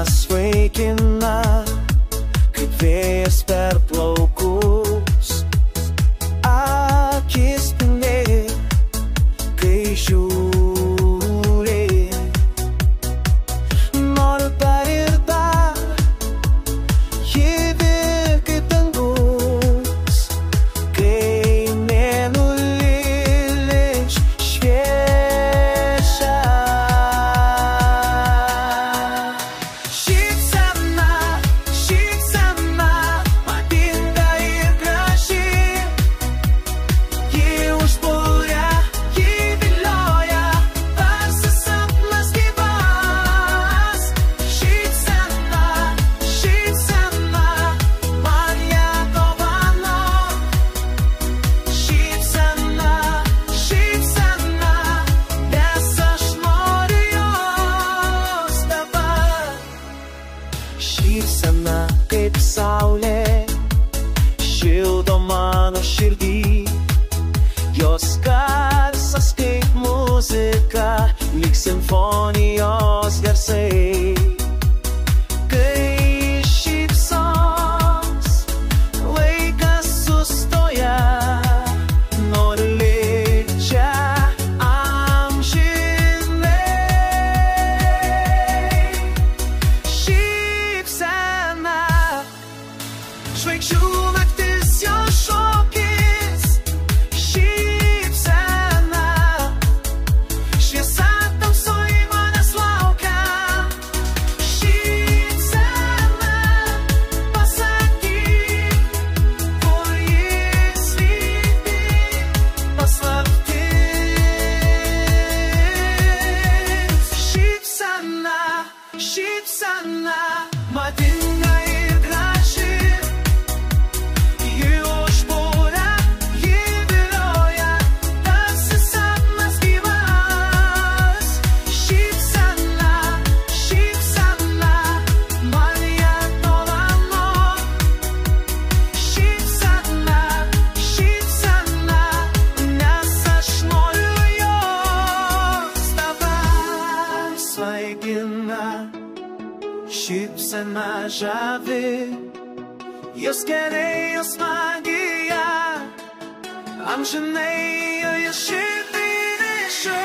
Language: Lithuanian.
svaigina, kaip vėjas per plaukus. Akis spindi, kai žiūri. Noriu dar ir dar, gyvi kaip dangus, kai mėnulis šviečia. Šypsena, šypsena, madinga ir graži. Ji užbūria, ji vilioja, tarsi sapnas gyvas. Šypsena, šypsena, man ją dovanok. Šypsena, šypsena, nes aš noriu jos dabar. Šypsena kaip saulė, šildo mano širdį. Jos garsas kaip muzika, lyg simfonijos garsai. Kai šypsos, laikas sustoja. Noriu likti čia amžinai. Šypsena, žvaigždžių naktis jos šokis. Šypsena, šviesa tamsoj manęs laukia. Šypsena, pasakyk, kur jis slypi paslaptis. Šypsena, šypsena, madinga ir graži. Ji užbūria, ji vilioja, tarsi sapnas gyvas. Šypsena, šypsena, man ją dovanok. Šypsena, šypsena, nes aš noriu jos dabar. Svaigina, šypsena žavi. Jos keliai, jos magija, amžinai joje širdį nešu.